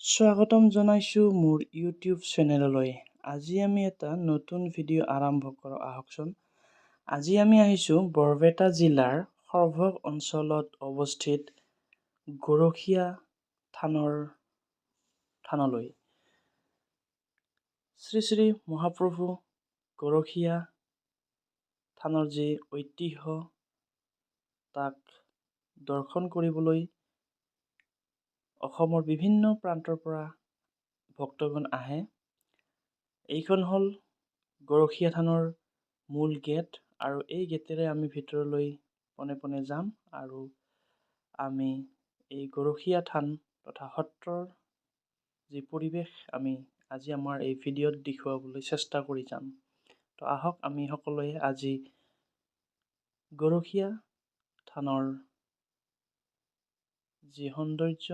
স্বাগতম জনাইছোঁ মোৰ ইউটিউব চেনেললৈ। আজি আমি এটা নতুন ভিডিঅ' আৰম্ভ কৰোঁ আহকচোন। আজি আমি আহিছোঁ বৰপেটা জিলাৰ সৰভোগ অঞ্চলত অৱস্থিত গৰখীয়া থানলৈ। শ্ৰী শ্ৰী মহাপ্ৰভু গৰখীয়া থানৰ যি ঐতিহ্য তাক দৰ্শন কৰিবলৈ অসমৰ বিভিন্ন প্ৰান্তৰ পৰা ভক্তগণ আহে। এইখন হ'ল গৰখীয়া থানৰ মূল গেট আৰু এই গেটেৰে আমি ভিতৰলৈ পোনে পোনে যাম আৰু আমি এই গৰখীয়া থান তথা সত্ৰৰ যি পৰিৱেশ আমি আজি আমাৰ এই ভিডিঅ'ত দেখুৱাবলৈ চেষ্টা কৰি যাম। তো আহক আমি সকলোৱে আজি গৰখীয়া থানৰ যি সৌন্দৰ্য,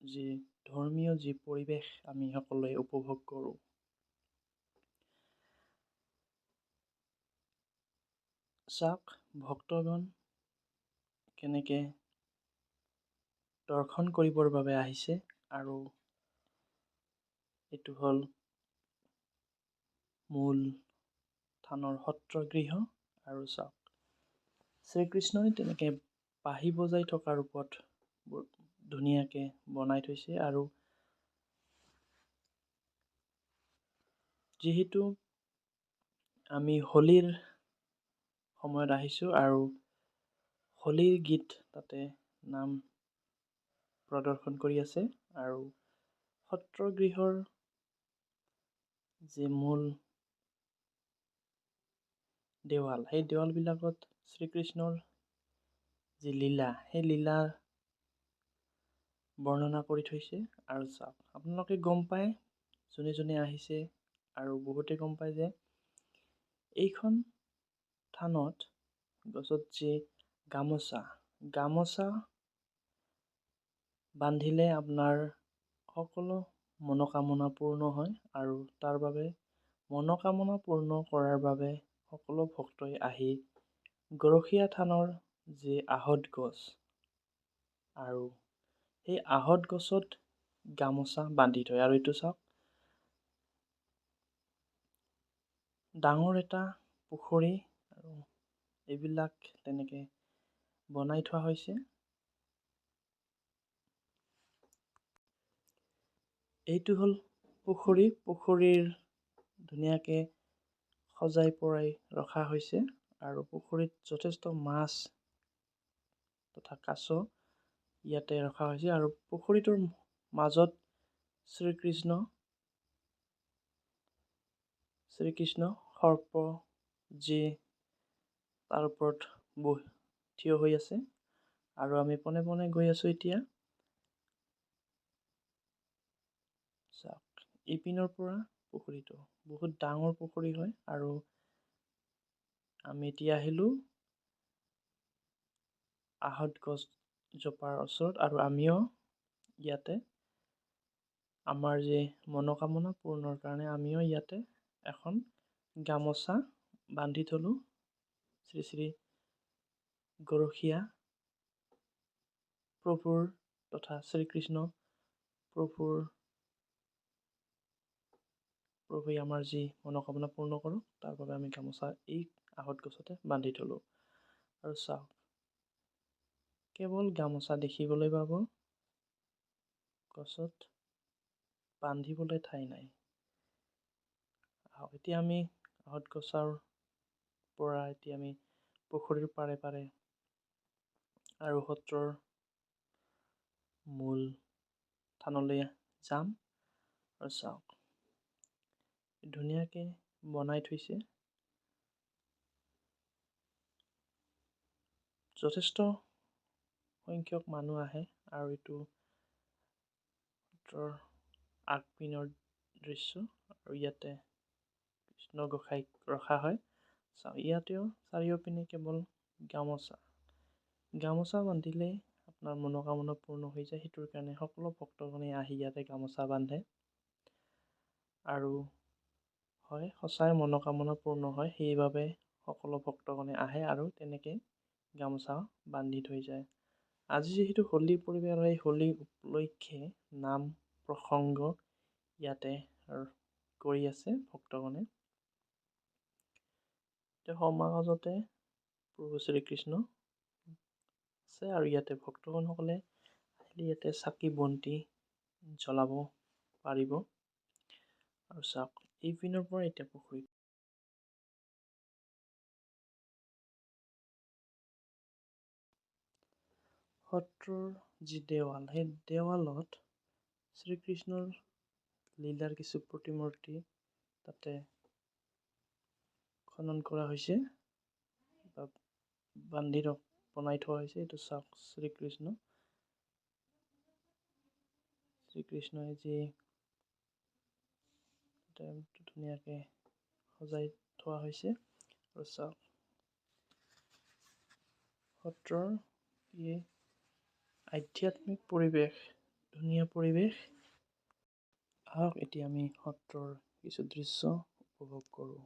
যি ধৰ্মীয় যি পৰিৱেশ আমি সকলোৱে উপভোগ কৰোঁ। চাওক ভক্তগণ কেনেকে দৰ্শন কৰিবৰ বাবে আহিছে আৰু এইটো হ'ল মূল থানৰ সত্ৰগৃহ আৰু চাওক শ্ৰীকৃষ্ণই তেনেকে বাঁহী বজাই থকাৰ ৰূপত ধুনীয়াকে বনাই থৈছে আৰু যিহেতু আমি হোলীৰ সময়ত আহিছোঁ আৰু হোলীৰ গীত তাতে নাম প্ৰদৰ্শন কৰি আছে আৰু সত্ৰগৃহৰ যি মূল দেৱাল, সেই দেৱালবিলাকত শ্ৰীকৃষ্ণৰ যি লীলা, সেই লীলা বৰ্ণনা কৰি থৈছে। আৰু চাওক আপোনালোকে গম পায়, যোনে আহিছে আৰু বহুতে গম পায় যে এইখন থানত গছত যি গামোচা বান্ধিলে আপোনাৰ সকলো মনোকামনা পূৰ্ণ হয় আৰু তাৰ বাবে মনোকামনা পূৰ্ণ কৰাৰ বাবে সকলো ভক্তই আহি গৰখীয়া থানৰ যি আহঁত গছ আৰু সেই আহঁত গছত গামোচা বান্ধি থয় আৰু এইটো চাওক ডাঙৰ এটা পুখুৰী আৰু এইবিলাক তেনেকে বনাই থোৱা হৈছে। এইটো হ'ল পুখুৰীৰ ধুনীয়াকে সজাই পৰাই ৰখা হৈছে আৰু পুখুৰীত যথেষ্ট মাছ তথা কাছ ইয়াতে ৰখা হৈছে আৰু পুখুৰীটোৰ মাজত শ্ৰীকৃষ্ণ সৰ্প যি তাৰ ওপৰত থিয় হৈ আছে আৰু আমি পোনে পোনে গৈ আছোঁ এতিয়া। চাওক ইপিনৰ পৰা পুখুৰীটো বহুত ডাঙৰ পুখুৰী হয় আৰু আমি এতিয়া আহিলোঁ আহঁত গছজোপাৰ ওচৰত আৰু আমিও ইয়াতে আমাৰ যি মনোকামনা পূৰ্ণৰ কাৰণে আমিও ইয়াতে এখন গামোচা বান্ধি থলোঁ শ্ৰী শ্ৰী গৰখীয়া প্ৰভুৰ তথা শ্ৰীকৃষ্ণ প্ৰভুৱে আমাৰ যি মনোকামনা পূৰ্ণ কৰোঁ তাৰ বাবে আমি গামোচা এই আহঁত গছতে বান্ধি থলোঁ। আৰু চাওক কেৱল গামোচা দেখিবলৈ পাব, গছত বান্ধিবলৈ ঠাই নাই। এতিয়া আমি আহঁত গছৰ পৰা এতিয়া আমি পুখুৰীৰ পাৰে পাৰে আৰু সত্ৰৰ মূল থানলৈ যাম আৰু চাওক ধুনীয়াকে বনাই থৈছে। যথেষ্ট সংখ্যক মানুহ আহে আৰু এইটো সত্ৰৰ আগপিনৰ দৃশ্য আৰু ইয়াতে কৃষ্ণ গোসাঁইক ৰখা হয়। ইয়াতেও চাৰিওপিনে কেৱল গামোচা বান্ধিলে আপোনাৰ মনোকামনা পূৰ্ণ হৈ যায়, সেইটোৰ কাৰণে সকলো ভক্তগণে আহি ইয়াতে গামোচা বান্ধে আৰু হয় সঁচাই মনোকামনা পূৰ্ণ হয়, সেইবাবে সকলো ভক্তগণে আহে আৰু তেনেকে গামোচা বান্ধি থৈ যায়। আজি যিহেতু হোলীৰ পৰিৱেশ আৰু এই হোলী উপলক্ষে নাম প্ৰসংগ ইয়াতে কৰি আছে ভক্তগণে। সমাজতে প্ৰভু শ্ৰীকৃষ্ণ আছে আৰু ইয়াতে ভক্তগণসকলে ইয়াতে চাকি বন্তি জ্বলাব পাৰিব। আৰু চাওক, এই পিনৰ পৰা এতিয়া পুখুৰীত সত্ৰৰ যি দেৱাল, সেই দেৱালত শ্ৰীকৃষ্ণৰ লীলাৰ কিছু প্ৰতিমূৰ্তি তাতে খনন কৰা হৈছে বা বান্ধি বনাই থোৱা হৈছে। এইটো চাওক, শ্ৰীকৃষ্ণই যি ধুনীয়াকে সজাই থোৱা হৈছে। আৰু চাওক, সত্ৰৰ এই আধ্যাত্মিক পৰিৱেশ, ধুনীয়া পৰিৱেশ। আহক এতিয়া আমি সত্ৰৰ কিছু দৃশ্য উপভোগ কৰোঁ।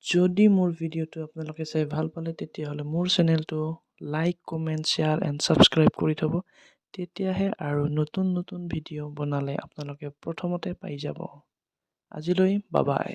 যদি মোৰ ভিডিঅ'টো আপোনালোকে চাই ভাল পালে, তেতিয়াহ'লে মোৰ চেনেলটো like, comment, share and subscribe কৰি থ'ব। তেতিয়াহে আৰু নতুন নতুন ভিডিঅ' বনালে আপোনালোকে প্ৰথমতে পাই যাব। আজিলৈ বাই বাই।